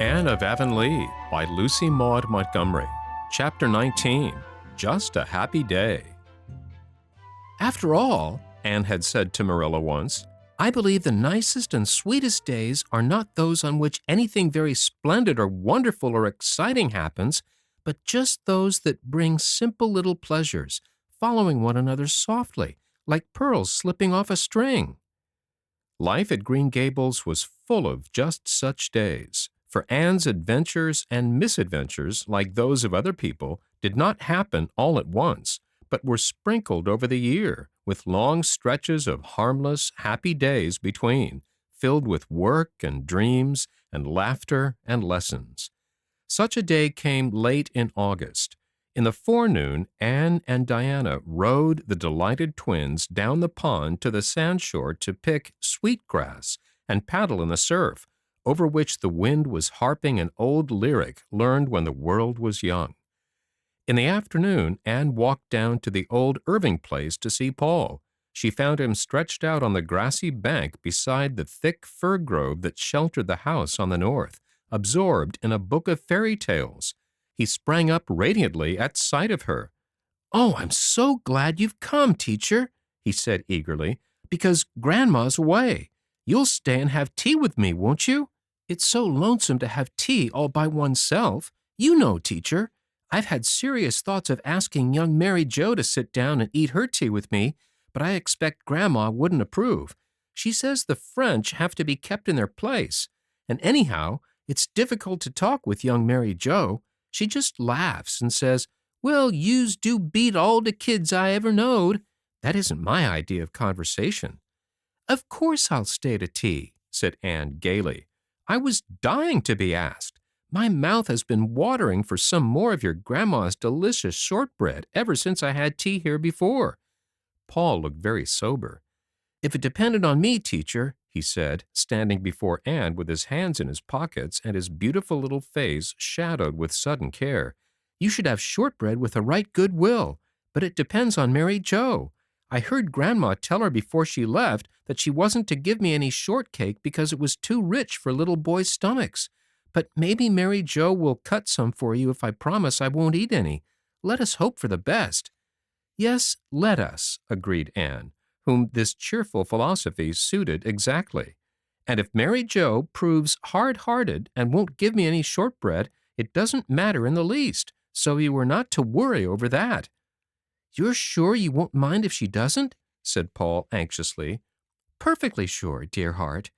Anne of Avonlea by Maude Montgomery. Chapter 19. Just a Happy Day. After all, Anne had said to Marilla once, I believe the nicest and sweetest days are not those on which anything very splendid or wonderful or exciting happens, but just those that bring simple little pleasures, following one another softly, like pearls slipping off a string. Life at Green Gables was full of just such days, for Anne's adventures and misadventures, like those of other people, did not happen all at once, but were sprinkled over the year, with long stretches of harmless, happy days between, filled with work and dreams and laughter and lessons. Such a day came late in August. In the forenoon, Anne and Diana rowed the delighted twins down the pond to the sandshore to pick sweetgrass and paddle in the surf, over which the wind was harping an old lyric learned when the world was young. In the afternoon, Anne walked down to the old Irving place to see Paul. She found him stretched out on the grassy bank beside the thick fir grove that sheltered the house on the north, absorbed in a book of fairy tales. He sprang up radiantly at sight of her. "Oh, I'm so glad you've come, teacher," he said eagerly, "because Grandma's away. You'll stay and have tea with me, won't you? It's so lonesome to have tea all by oneself. You know, teacher, I've had serious thoughts of asking young Mary Jo to sit down and eat her tea with me, but I expect Grandma wouldn't approve. She says the French have to be kept in their place, and anyhow, it's difficult to talk with young Mary Jo. She just laughs and says, 'Well, yous do beat all the kids I ever knowed.' That isn't my idea of conversation." "Of course I'll stay to tea," said Anne gaily. "I was dying to be asked. My mouth has been watering for some more of your grandma's delicious shortbread ever since I had tea here before." Paul looked very sober. "If it depended on me, teacher," he said, standing before Anne with his hands in his pockets and his beautiful little face shadowed with sudden care, "you should have shortbread with a right good will. But it depends on Mary Jo. I heard Grandma tell her before she left that she wasn't to give me any shortcake because it was too rich for little boys' stomachs. But maybe Mary Jo will cut some for you if I promise I won't eat any. Let us hope for the best." "Yes, let us," agreed Anne, whom this cheerful philosophy suited exactly. "And if Mary Jo proves hard-hearted and won't give me any shortbread, it doesn't matter in the least, so you are not to worry over that." "You're sure you won't mind if she doesn't?" said Paul anxiously. "Perfectly sure, dear heart."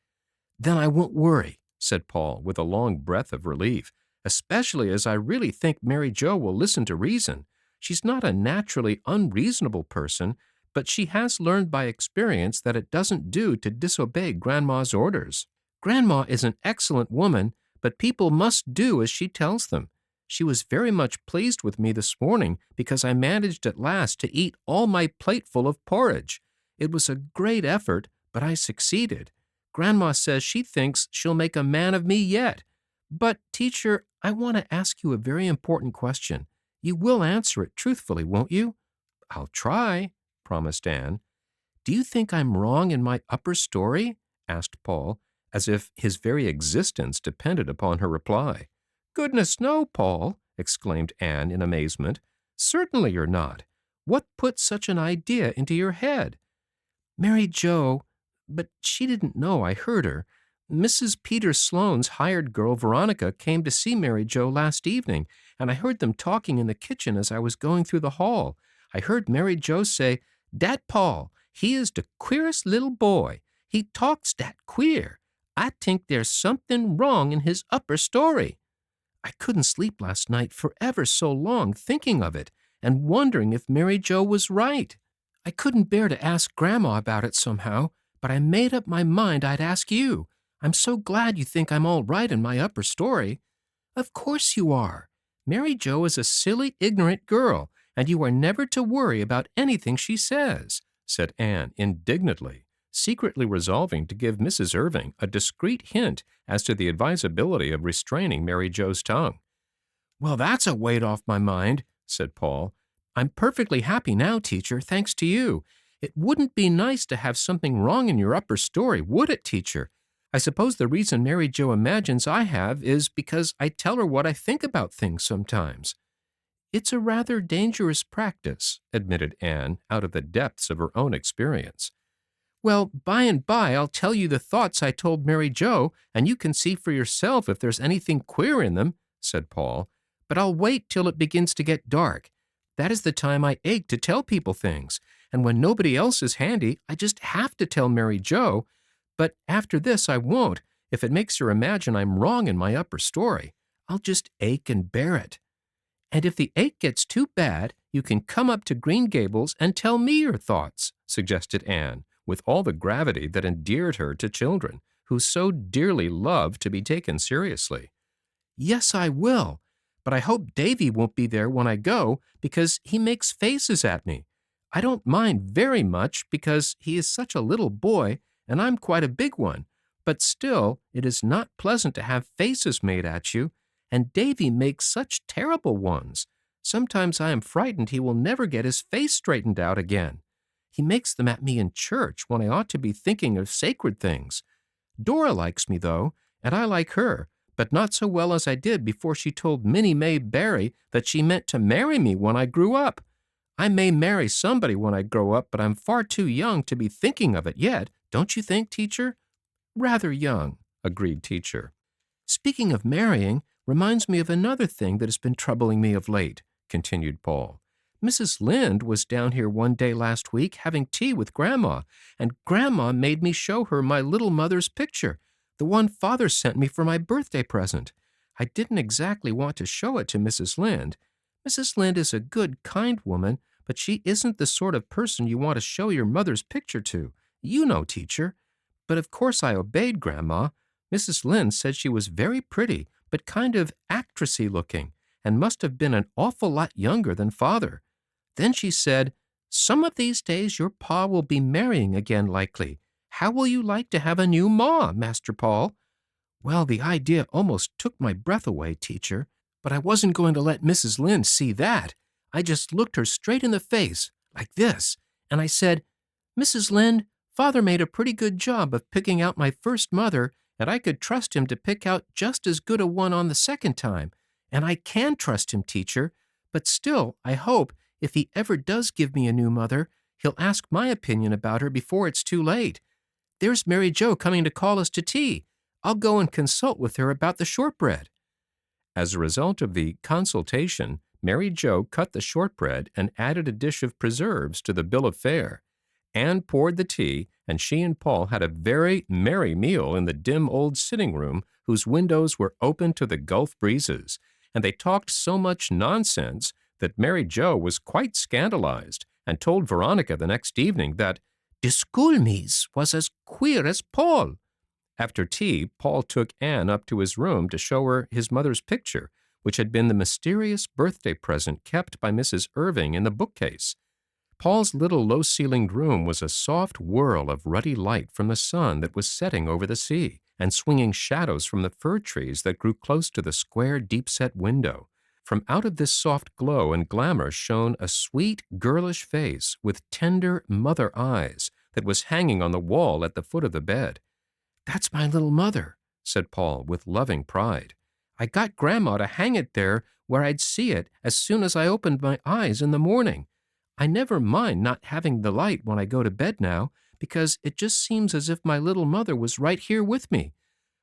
"Then I won't worry," said Paul with a long breath of relief, "especially as I really think Mary Jo will listen to reason. She's not a naturally unreasonable person, but she has learned by experience that it doesn't do to disobey Grandma's orders. Grandma is an excellent woman, but people must do as she tells them. She was very much pleased with me this morning because I managed at last to eat all my plateful of porridge. It was a great effort, but I succeeded. Grandma says she thinks she'll make a man of me yet. But, teacher, I want to ask you a very important question. You will answer it truthfully, won't you?" "I'll try," promised Anne. "Do you think I'm wrong in my upper story?" asked Paul, as if his very existence depended upon her reply. "Goodness, no, Paul," exclaimed Anne in amazement. "Certainly you're not. What put such an idea into your head?" "Mary Jo, but she didn't know I heard her. Mrs. Peter Sloane's hired girl, Veronica, came to see Mary Jo last evening, and I heard them talking in the kitchen as I was going through the hall. I heard Mary Jo say, 'Dat Paul, he is the queerest little boy. He talks dat queer. I tink there's something wrong in his upper story.' I couldn't sleep last night for ever so long thinking of it and wondering if Mary Jo was right. I couldn't bear to ask Grandma about it somehow, but I made up my mind I'd ask you. I'm so glad you think I'm all right in my upper story." "Of course you are. Mary Jo is a silly, ignorant girl, and you are never to worry about anything she says," said Anne indignantly, secretly resolving to give Mrs. Irving a discreet hint as to the advisability of restraining Mary Jo's tongue. "Well, that's a weight off my mind," said Paul. "I'm perfectly happy now, teacher, thanks to you. It wouldn't be nice to have something wrong in your upper story, would it, teacher? I suppose the reason Mary Jo imagines I have is because I tell her what I think about things sometimes. It's a rather dangerous practice, admitted Anne out of the depths of her own experience. Well, by and by I'll tell you the thoughts I told Mary Jo, and you can see for yourself if there's anything queer in them, said Paul. But I'll wait till it begins to get dark. That is the time I ache to tell people things, and when nobody else is handy, I just have to tell Mary Jo. But after this I won't, if it makes her imagine I'm wrong in my upper story. I'll just ache and bear it. And if the ache gets too bad, you can come up to Green Gables and tell me your thoughts, suggested Anne, with all the gravity that endeared her to children, who so dearly love to be taken seriously. Yes, I will, but I hope Davy won't be there when I go, because he makes faces at me. I don't mind very much, because he is such a little boy, and I'm quite a big one, but still it is not pleasant to have faces made at you, and Davy makes such terrible ones. Sometimes I am frightened he will never get his face straightened out again. He makes them at me in church when I ought to be thinking of sacred things. Dora likes me, though, and I like her, but not so well as I did before she told Minnie May Barry that she meant to marry me when I grew up. I may marry somebody when I grow up, but I'm far too young to be thinking of it yet, don't you think, teacher? Rather young, agreed teacher. Speaking of marrying reminds me of another thing that has been troubling me of late, continued Paul. Mrs. Lynde was down here one day last week having tea with Grandma, and Grandma made me show her my little mother's picture, the one Father sent me for my birthday present. I didn't exactly want to show it to Mrs. Lynde. Mrs. Lynde is a good, kind woman, but she isn't the sort of person you want to show your mother's picture to. You know, teacher. But of course I obeyed Grandma. Mrs. Lynde said she was very pretty, but kind of actressy looking, and must have been an awful lot younger than Father. Then she said, "Some of these days your pa will be marrying again likely. How will you like to have a new ma, Master Paul?" Well, the idea almost took my breath away, teacher, but I wasn't going to let Mrs. Lynde see that. I just looked her straight in the face, like this, and I said, "Mrs. Lynde, Father made a pretty good job of picking out my first mother, and I could trust him to pick out just as good a one on the second time. And I can trust him, teacher, but still, I hope, if he ever does give me a new mother, he'll ask my opinion about her before it's too late. There's Mary Jo coming to call us to tea. I'll go and consult with her about the shortbread." As a result of the consultation, Mary Jo cut the shortbread and added a dish of preserves to the bill of fare. Anne poured the tea, and she and Paul had a very merry meal in the dim old sitting room whose windows were open to the Gulf breezes, and they talked so much nonsense that Mary Jo was quite scandalized and told Veronica the next evening that "the schoolmiss was as queer as Paul." After tea, Paul took Anne up to his room to show her his mother's picture, which had been the mysterious birthday present kept by Mrs. Irving in the bookcase. Paul's little low-ceilinged room was a soft whirl of ruddy light from the sun that was setting over the sea, and swinging shadows from the fir trees that grew close to the square, deep-set window. From out of this soft glow and glamour shone a sweet, girlish face with tender mother eyes that was hanging on the wall at the foot of the bed. "That's my little mother," said Paul with loving pride. "I got Grandma to hang it there where I'd see it as soon as I opened my eyes in the morning. I never mind not having the light when I go to bed now, because it just seems as if my little mother was right here with me.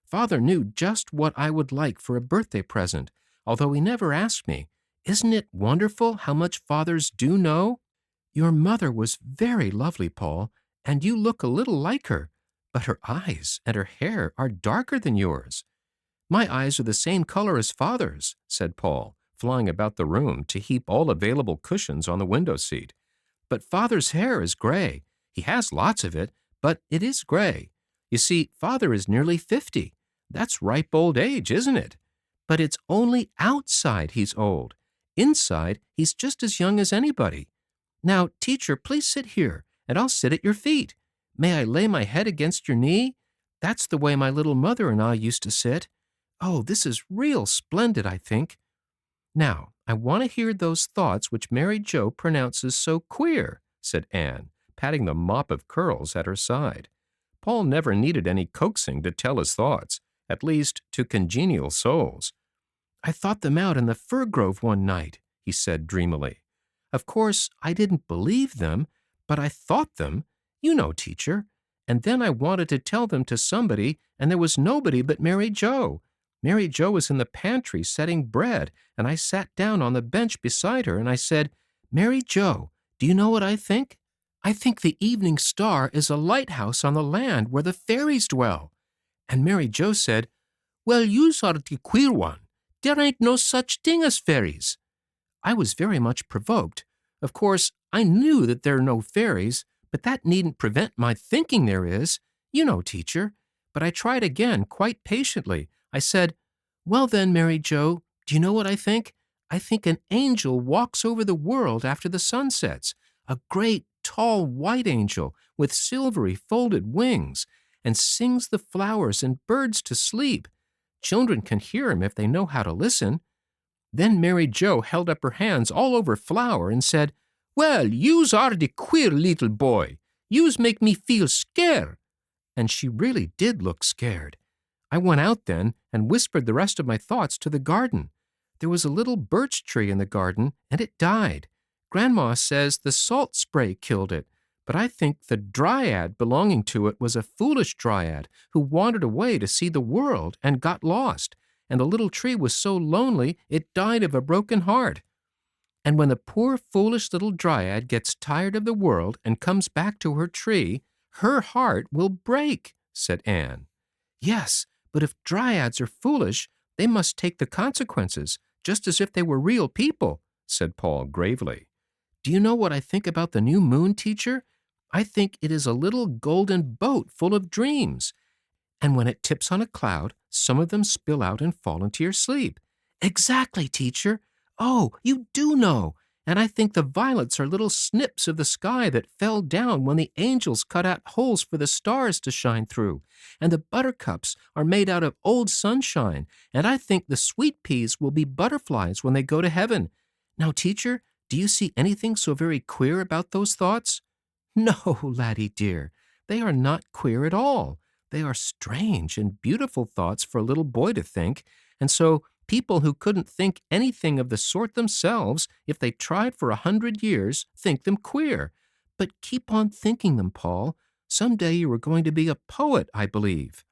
Father knew just what I would like for a birthday present, although he never asked me. Isn't it wonderful how much fathers do know? Your mother was very lovely, Paul, and you look a little like her, but her eyes and her hair are darker than yours." "My eyes are the same color as Father's," said Paul, flying about the room to heap all available cushions on the window seat. "But Father's hair is gray. He has lots of it, but it is gray. You see, Father is nearly 50. That's ripe old age, isn't it? But it's only outside he's old. Inside, he's just as young as anybody. Now, teacher, please sit here, and I'll sit at your feet. May I lay my head against your knee? That's the way my little mother and I used to sit. Oh, this is real splendid, I think. Now, I want to hear those thoughts which Mary Jo pronounces so queer," said Anne, patting the mop of curls at her side. Paul never needed any coaxing to tell his thoughts, at least to congenial souls. "I thought them out in the fir grove one night," he said dreamily. "Of course, I didn't believe them, but I thought them. You know, teacher. And then I wanted to tell them to somebody, and there was nobody but Mary Jo. Mary Jo was in the pantry setting bread, and I sat down on the bench beside her, and I said, 'Mary Jo, do you know what I think? I think the evening star is a lighthouse on the land where the fairies dwell.' And Mary Jo said, 'Well, yous are the queer one. There ain't no such thing as fairies.' I was very much provoked. Of course, I knew that there are no fairies, but that needn't prevent my thinking there is. You know, teacher. But I tried again, quite patiently. I said, 'Well then, Mary Jo, do you know what I think? I think an angel walks over the world after the sun sets, a great, tall, white angel with silvery folded wings, and sings the flowers and birds to sleep. Children can hear him if they know how to listen.' Then Mary Jo held up her hands all over Flower and said, 'Well, yous are the queer little boy. Yous make me feel scared.' And she really did look scared. I went out then and whispered the rest of my thoughts to the garden. There was a little birch tree in the garden, and it died. Grandma says the salt spray killed it, but I think the dryad belonging to it was a foolish dryad who wandered away to see the world and got lost, and the little tree was so lonely it died of a broken heart. And when the poor foolish little dryad gets tired of the world and comes back to her tree, her heart will break," said Anne. "Yes, but if dryads are foolish, they must take the consequences, just as if they were real people," said Paul gravely. "Do you know what I think about the new moon, teacher? I think it is a little golden boat full of dreams. And when it tips on a cloud, some of them spill out and fall into your sleep." "Exactly, teacher. Oh, you do know. And I think the violets are little snips of the sky that fell down when the angels cut out holes for the stars to shine through. And the buttercups are made out of old sunshine. And I think the sweet peas will be butterflies when they go to heaven. Now, teacher, do you see anything so very queer about those thoughts?" "No, laddie dear, they are not queer at all. They are strange and beautiful thoughts for a little boy to think, and so people who couldn't think anything of the sort themselves, if they tried for 100 years, think them queer. But keep on thinking them, Paul. Some day you are going to be a poet, I believe."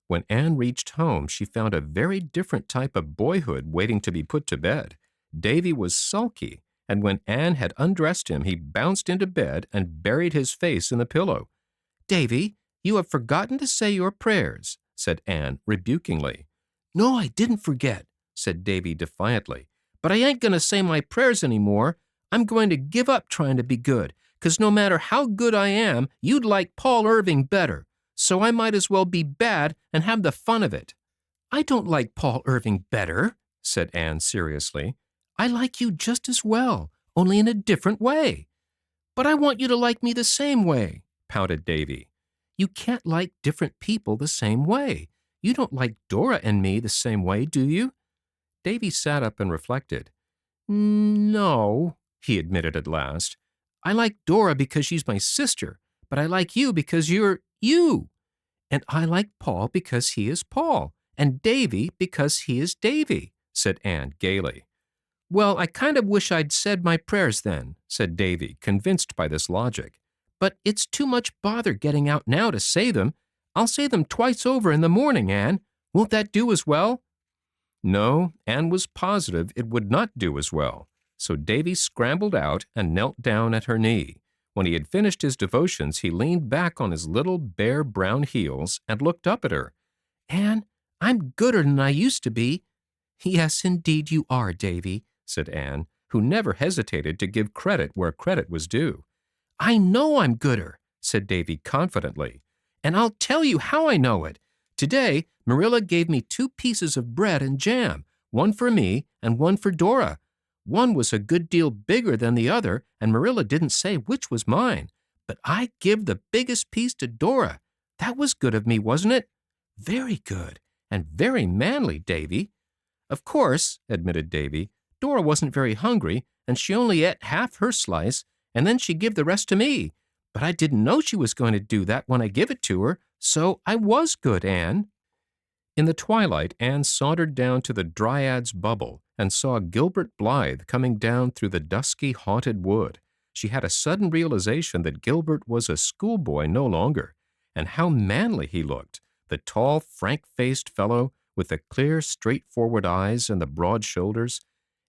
When Anne reached home, she found a very different type of boyhood waiting to be put to bed. Davy was sulky, and when Anne had undressed him, he bounced into bed and buried his face in the pillow. "Davy, you have forgotten to say your prayers," said Anne rebukingly. "No, I didn't forget," said Davy defiantly. "But I ain't going to say my prayers any more. I'm going to give up trying to be good, 'cause no matter how good I am, you'd like Paul Irving better. So I might as well be bad and have the fun of it." "I don't like Paul Irving better," said Anne seriously. "I like you just as well, only in a different way." "But I want you to like me the same way," pouted Davy. "You can't like different people the same way. You don't like Dora and me the same way, do you?" Davy sat up and reflected. "No," he admitted at last. "I like Dora because she's my sister, but I like you because you're you. And I like Paul because he is Paul, and Davy because he is Davy," said Anne gaily. "Well, I kind of wish I'd said my prayers then," said Davy, convinced by this logic. "But it's too much bother getting out now to say them. I'll say them twice over in the morning, Anne. Won't that do as well?" No, Anne was positive it would not do as well. So Davy scrambled out and knelt down at her knee. When he had finished his devotions, he leaned back on his little bare brown heels and looked up at her. "Anne, I'm gooder than I used to be." "Yes, indeed you are, Davy," said Anne, who never hesitated to give credit where credit was due. "I know I'm gooder," said Davy confidently. "And I'll tell you how I know it. Today, Marilla gave me 2 pieces of bread and jam, one for me and one for Dora. One was a good deal bigger than the other, and Marilla didn't say which was mine. But I give the biggest piece to Dora. That was good of me, wasn't it?" "Very good, and very manly, Davy." "Of course," admitted Davy, "Dora wasn't very hungry, and she only ate half her slice, and then she give the rest to me. But I didn't know she was going to do that when I give it to her, so I was good, Anne." In the twilight, Anne sauntered down to the Dryad's Bubble and saw Gilbert Blythe coming down through the dusky, haunted wood. She had a sudden realization that Gilbert was a schoolboy no longer, and how manly he looked, the tall, frank-faced fellow with the clear, straightforward eyes and the broad shoulders.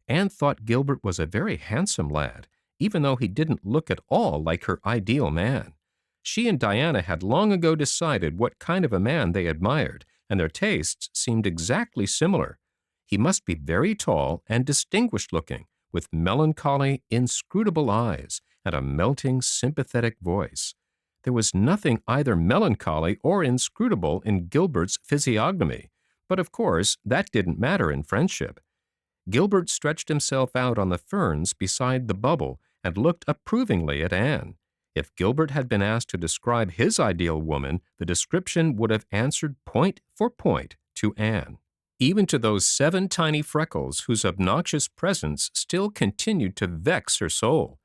Anne thought Gilbert was a very handsome lad, even though he didn't look at all like her ideal man. She and Diana had long ago decided what kind of a man they admired, and their tastes seemed exactly similar. He must be very tall and distinguished-looking, with melancholy, inscrutable eyes and a melting, sympathetic voice. There was nothing either melancholy or inscrutable in Gilbert's physiognomy, but of course that didn't matter in friendship. Gilbert stretched himself out on the ferns beside the bubble and looked approvingly at Anne. If Gilbert had been asked to describe his ideal woman, the description would have answered point for point to Anne, even to those 7 tiny freckles whose obnoxious presence still continued to vex her soul.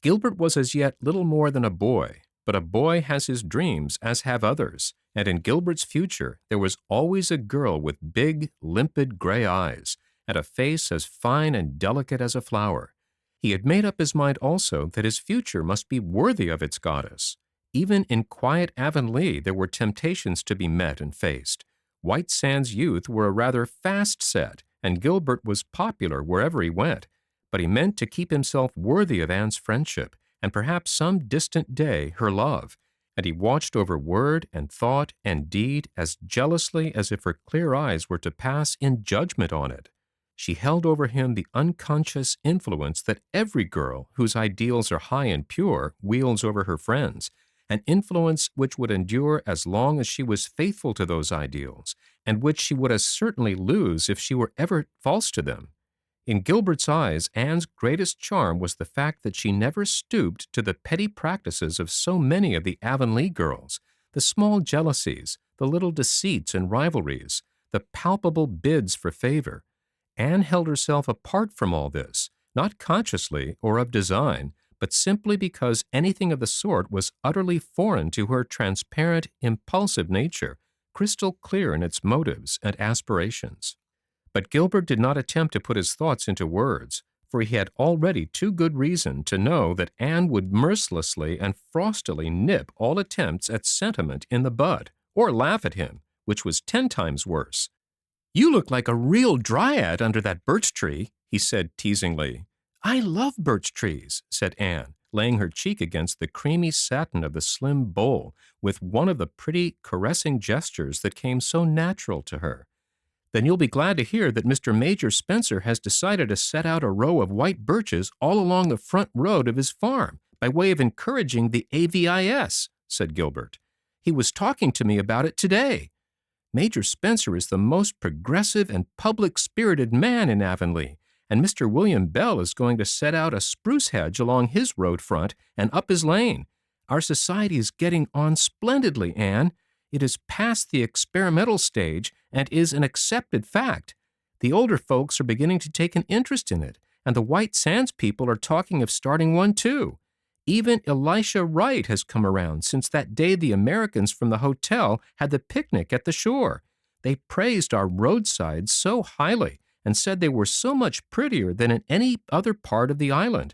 Gilbert was as yet little more than a boy, but a boy has his dreams as have others, and in Gilbert's future there was always a girl with big, limpid gray eyes, and a face as fine and delicate as a flower. He had made up his mind also that his future must be worthy of its goddess. Even in quiet Avonlea there were temptations to be met and faced. White Sands youth were a rather fast set, and Gilbert was popular wherever he went, but he meant to keep himself worthy of Anne's friendship, and perhaps some distant day her love, and he watched over word and thought and deed as jealously as if her clear eyes were to pass in judgment on it. She held over him the unconscious influence that every girl whose ideals are high and pure wields over her friends, an influence which would endure as long as she was faithful to those ideals, and which she would as certainly lose if she were ever false to them. In Gilbert's eyes, Anne's greatest charm was the fact that she never stooped to the petty practices of so many of the Avonlea girls, the small jealousies, the little deceits and rivalries, the palpable bids for favor. Anne held herself apart from all this, not consciously or of design, but simply because anything of the sort was utterly foreign to her transparent, impulsive nature, crystal clear in its motives and aspirations. But Gilbert did not attempt to put his thoughts into words, for he had already too good reason to know that Anne would mercilessly and frostily nip all attempts at sentiment in the bud, or laugh at him, which was 10 times worse. "You look like a real dryad under that birch tree," he said teasingly. "I love birch trees," said Anne, laying her cheek against the creamy satin of the slim bole with one of the pretty, caressing gestures that came so natural to her. "Then you'll be glad to hear that Mr. Major Spencer has decided to set out a row of white birches all along the front road of his farm, by way of encouraging the AVIS," said Gilbert. "He was talking to me about it today. Major Spencer is the most progressive and public-spirited man in Avonlea, and Mr. William Bell is going to set out a spruce hedge along his road front and up his lane. Our society is getting on splendidly, Anne. It is past the experimental stage and is an accepted fact. The older folks are beginning to take an interest in it, and the White Sands people are talking of starting one too. Even Elisha Wright has come around since that day the Americans from the hotel had the picnic at the shore. They praised our roadsides so highly and said they were so much prettier than in any other part of the island.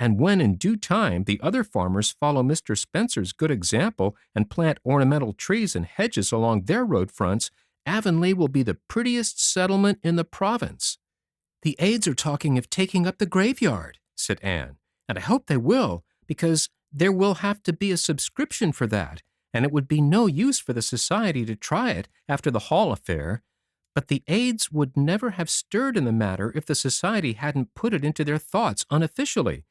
And when in due time the other farmers follow Mr. Spencer's good example and plant ornamental trees and hedges along their road fronts, Avonlea will be the prettiest settlement in the province." "The aides are talking of taking up the graveyard," said Anne, "and I hope they will, because there will have to be a subscription for that, and it would be no use for the society to try it after the Hall affair. But the aides would never have stirred in the matter if the society hadn't put it into their thoughts unofficially.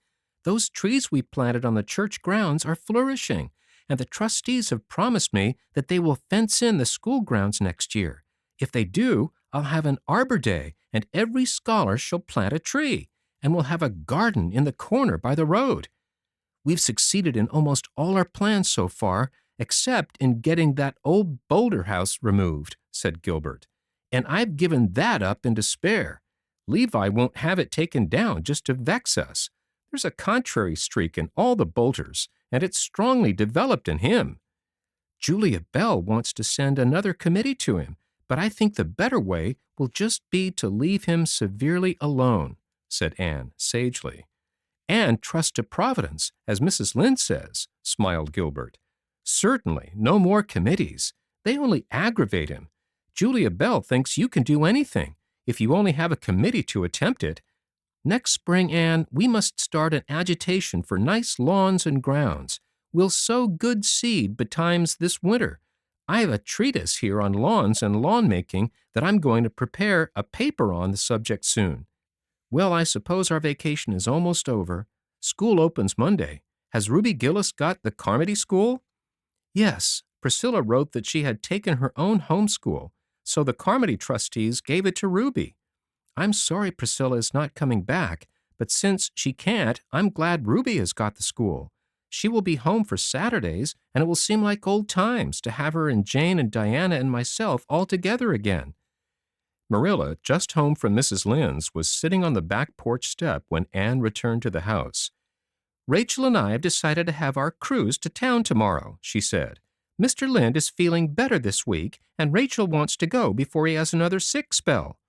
Those trees we planted on the church grounds are flourishing, and the trustees have promised me that they will fence in the school grounds next year. If they do, I'll have an Arbor Day, and every scholar shall plant a tree, and we'll have a garden in the corner by the road. We've succeeded in almost all our plans so far, except in getting that old boulder house removed," said Gilbert. "And I've given that up in despair. Levi won't have it taken down just to vex us. There's a contrary streak in all the Boulters, and it's strongly developed in him. Julia Bell wants to send another committee to him, but I think the better way will just be to leave him severely alone," said Anne sagely. "And trust to Providence, as Mrs. Lynde says," smiled Gilbert. "Certainly, no more committees. They only aggravate him. Julia Bell thinks you can do anything, if you only have a committee to attempt it. Next spring, Anne, we must start an agitation for nice lawns and grounds. We'll sow good seed betimes this winter. I have a treatise here on lawns and lawn making that I'm going to prepare a paper on the subject soon. Well, I suppose our vacation is almost over. School opens Monday. Has Ruby Gillis got the Carmody School?" "Yes, Priscilla wrote that she had taken her own home school, so the Carmody trustees gave it to Ruby. I'm sorry Priscilla is not coming back, but since she can't, I'm glad Ruby has got the school. She will be home for Saturdays, and it will seem like old times to have her and Jane and Diana and myself all together again." Marilla, just home from Mrs. Lynde's, was sitting on the back porch step when Anne returned to the house. "Rachel and I have decided to have our cruise to town tomorrow," she said. "Mr. Lynde is feeling better this week, and Rachel wants to go before he has another sick spell.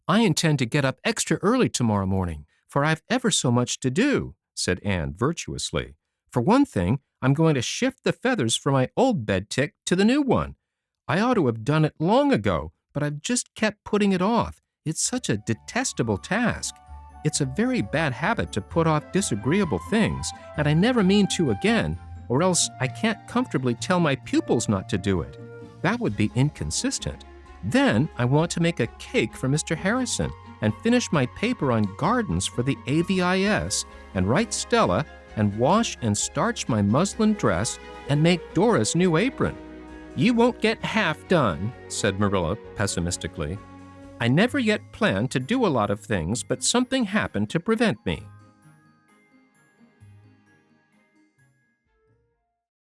I intend to get up extra early tomorrow morning, for I've ever so much to do," said Anne virtuously. "For one thing, I'm going to shift the feathers from my old bed tick to the new one. I ought to have done it long ago, but I've just kept putting it off. It's such a detestable task. It's a very bad habit to put off disagreeable things, and I never mean to again, or else I can't comfortably tell my pupils not to do it. That would be inconsistent. Then I want to make a cake for Mr. Harrison and finish my paper on gardens for the AVIS and write Stella and wash and starch my muslin dress and make Dora's new apron." "You won't get half done," said Marilla pessimistically. "I never yet planned to do a lot of things, but something happened to prevent me.